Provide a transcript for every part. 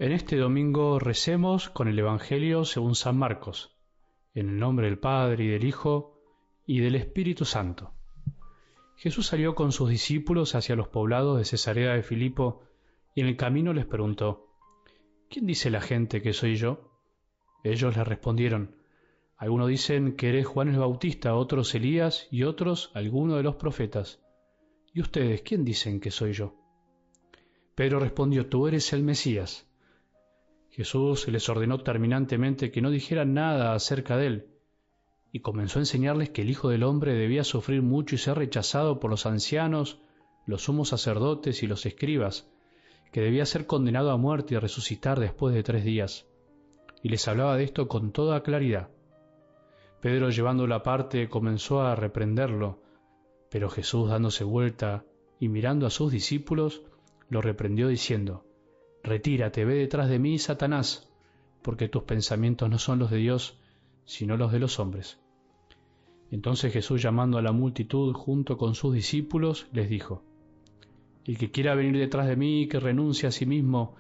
En este domingo recemos con el Evangelio según San Marcos, en el nombre del Padre y del Hijo y del Espíritu Santo. Jesús salió con sus discípulos hacia los poblados de Cesarea de Filipo y en el camino les preguntó: ¿Quién dice la gente que soy yo? Ellos le respondieron: algunos dicen que eres Juan el Bautista, otros Elías y otros alguno de los profetas. ¿Y ustedes quién dicen que soy yo? Pedro respondió: tú eres el Mesías. Jesús les ordenó terminantemente que no dijeran nada acerca de él, y comenzó a enseñarles que el Hijo del Hombre debía sufrir mucho y ser rechazado por los ancianos, los sumos sacerdotes y los escribas, que debía ser condenado a muerte y resucitar después de 3 días. Y les hablaba de esto con toda claridad. Pedro, llevándolo aparte, comenzó a reprenderlo, pero Jesús, dándose vuelta y mirando a sus discípulos, lo reprendió diciendo: retírate, ve detrás de mí, Satanás, porque tus pensamientos no son los de Dios, sino los de los hombres. Entonces Jesús, llamando a la multitud junto con sus discípulos, les dijo: el que quiera venir detrás de mí, que renuncie a sí mismo,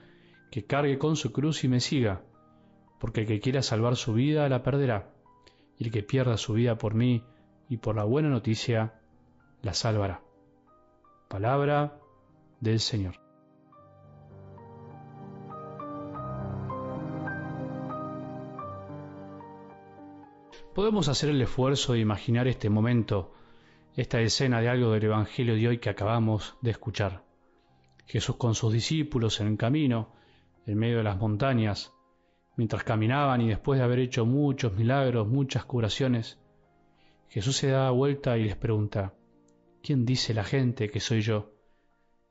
que cargue con su cruz y me siga, porque el que quiera salvar su vida la perderá, y el que pierda su vida por mí y por la buena noticia la salvará. Palabra del Señor. Podemos hacer el esfuerzo de imaginar este momento, esta escena de algo del Evangelio de hoy que acabamos de escuchar. Jesús con sus discípulos en el camino, en medio de las montañas, mientras caminaban y después de haber hecho muchos milagros, muchas curaciones, Jesús se da vuelta y les pregunta: ¿quién dice la gente que soy yo?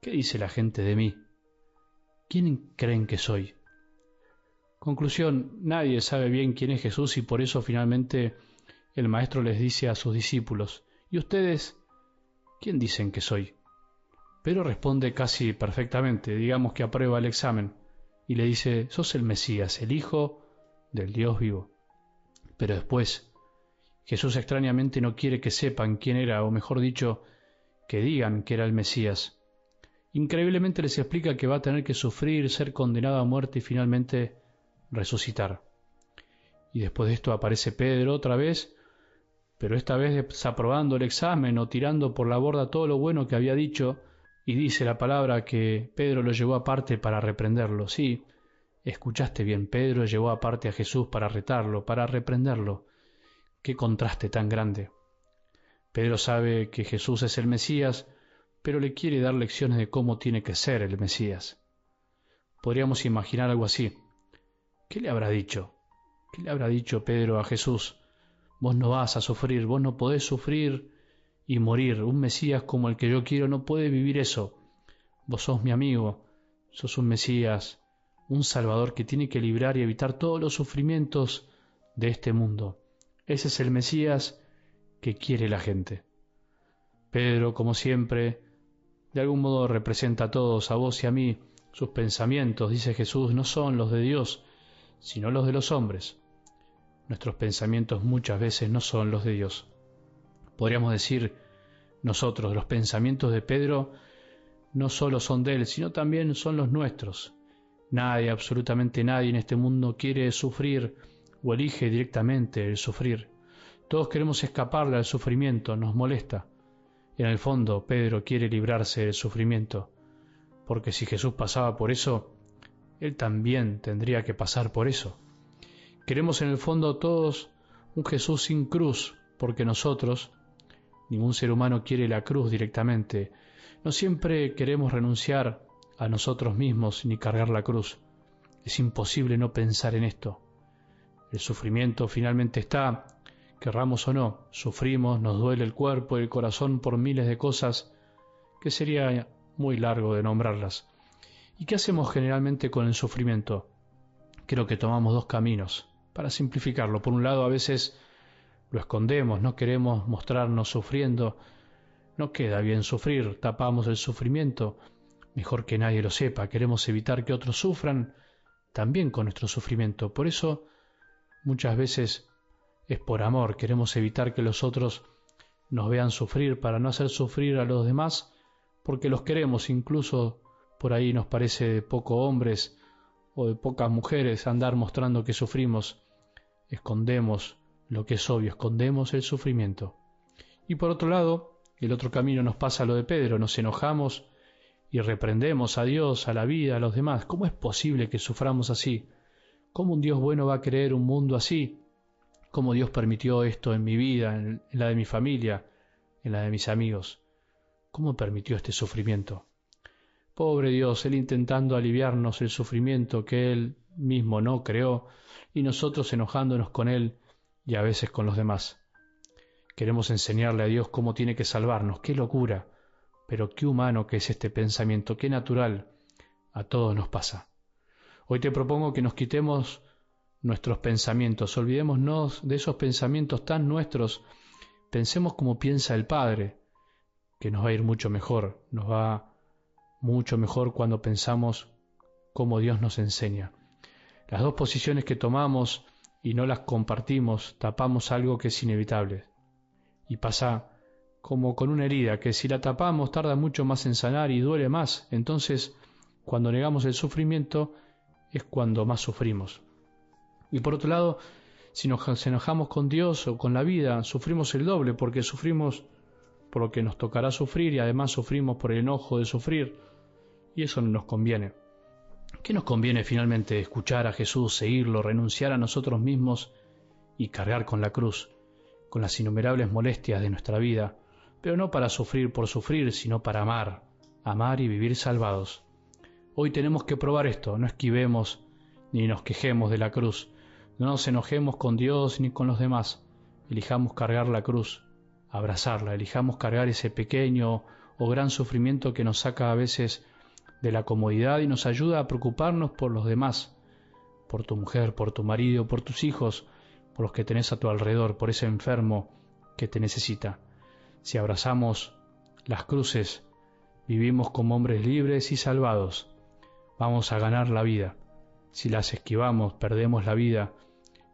¿Qué dice la gente de mí? ¿Quién creen que soy? Conclusión: nadie sabe bien quién es Jesús y por eso finalmente el Maestro les dice a sus discípulos: ¿y ustedes quién dicen que soy? Pedro responde casi perfectamente, digamos que aprueba el examen, y le dice: sos el Mesías, el Hijo del Dios vivo. Pero después, Jesús extrañamente no quiere que sepan quién era, o mejor dicho, que digan que era el Mesías. Increíblemente les explica que va a tener que sufrir, ser condenado a muerte y finalmente resucitar. Y después de esto aparece Pedro otra vez, pero esta vez desaprobando el examen o tirando por la borda todo lo bueno que había dicho, y dice la palabra que Pedro lo llevó aparte para reprenderlo. Sí, escuchaste bien, Pedro llevó aparte a Jesús para retarlo, para reprenderlo. Qué contraste tan grande. Pedro sabe que Jesús es el Mesías, pero le quiere dar lecciones de cómo tiene que ser el Mesías. Podríamos imaginar algo así. ¿Qué le habrá dicho? ¿Qué le habrá dicho Pedro a Jesús? Vos no vas a sufrir, vos no podés sufrir y morir. Un Mesías como el que yo quiero no puede vivir eso. Vos sos mi amigo, sos un Mesías, un Salvador que tiene que librar y evitar todos los sufrimientos de este mundo. Ese es el Mesías que quiere la gente. Pedro, como siempre, de algún modo representa a todos, a vos y a mí. Sus pensamientos, dice Jesús, no son los de Dios, sino los de los hombres. Nuestros pensamientos muchas veces no son los de Dios. Podríamos decir nosotros, los pensamientos de Pedro no solo son de él, sino también son los nuestros. Nadie, absolutamente nadie en este mundo quiere sufrir o elige directamente el sufrir. Todos queremos escaparle al sufrimiento, nos molesta. En el fondo, Pedro quiere librarse del sufrimiento, porque si Jesús pasaba por eso, él también tendría que pasar por eso. Queremos en el fondo todos un Jesús sin cruz, porque nosotros, ningún ser humano quiere la cruz directamente. No siempre queremos renunciar a nosotros mismos ni cargar la cruz. Es imposible no pensar en esto. El sufrimiento finalmente está, querramos o no, sufrimos, nos duele el cuerpo y el corazón por miles de cosas que sería muy largo de nombrarlas. ¿Y qué hacemos generalmente con el sufrimiento? Creo que tomamos 2 caminos. Para simplificarlo, por un lado a veces lo escondemos, no queremos mostrarnos sufriendo, no queda bien sufrir, tapamos el sufrimiento, mejor que nadie lo sepa, queremos evitar que otros sufran también con nuestro sufrimiento. Por eso muchas veces es por amor, queremos evitar que los otros nos vean sufrir para no hacer sufrir a los demás, porque los queremos, incluso por ahí nos parece poco hombres o de pocas mujeres andar mostrando que sufrimos. Escondemos lo que es obvio, escondemos el sufrimiento. Y por otro lado, el otro camino nos pasa lo de Pedro, nos enojamos y reprendemos a Dios, a la vida, a los demás. ¿Cómo es posible que suframos así? ¿Cómo un Dios bueno va a creer un mundo así? ¿Cómo Dios permitió esto en mi vida, en la de mi familia, en la de mis amigos? ¿Cómo permitió este sufrimiento? Pobre Dios, Él intentando aliviarnos el sufrimiento que Él mismo no creó y nosotros enojándonos con Él y a veces con los demás. Queremos enseñarle a Dios cómo tiene que salvarnos. ¡Qué locura! Pero qué humano que es este pensamiento, qué natural. A todos nos pasa. Hoy te propongo que nos quitemos nuestros pensamientos, olvidémonos de esos pensamientos tan nuestros. Pensemos como piensa el Padre, que nos va a ir mucho mejor, nos va mucho mejor cuando pensamos como Dios nos enseña. Las dos posiciones que tomamos y no las compartimos, tapamos algo que es inevitable. Y pasa como con una herida, que si la tapamos tarda mucho más en sanar y duele más. Entonces, cuando negamos el sufrimiento, es cuando más sufrimos. Y por otro lado, si nos enojamos con Dios o con la vida, sufrimos el doble, porque sufrimos por lo que nos tocará sufrir y además sufrimos por el enojo de sufrir, y eso no nos conviene. ¿Qué nos conviene finalmente? Escuchar a Jesús, seguirlo, renunciar a nosotros mismos y cargar con la cruz, con las innumerables molestias de nuestra vida, pero no para sufrir por sufrir, sino para amar, amar y vivir salvados. Hoy tenemos que probar esto, no esquivemos ni nos quejemos de la cruz, no nos enojemos con Dios ni con los demás, elijamos cargar la cruz, abrazarla, elijamos cargar ese pequeño o gran sufrimiento que nos saca a veces de la comodidad y nos ayuda a preocuparnos por los demás, por tu mujer, por tu marido, por tus hijos, por los que tenés a tu alrededor, por ese enfermo que te necesita. Si abrazamos las cruces, vivimos como hombres libres y salvados. Vamos a ganar la vida. Si las esquivamos, perdemos la vida,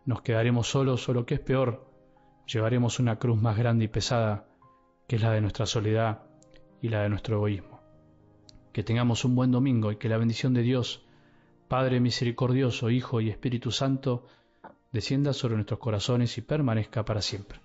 nos quedaremos solos o lo que es peor, llevaremos una cruz más grande y pesada, que es la de nuestra soledad y la de nuestro egoísmo. Que tengamos un buen domingo y que la bendición de Dios, Padre misericordioso, Hijo y Espíritu Santo, descienda sobre nuestros corazones y permanezca para siempre.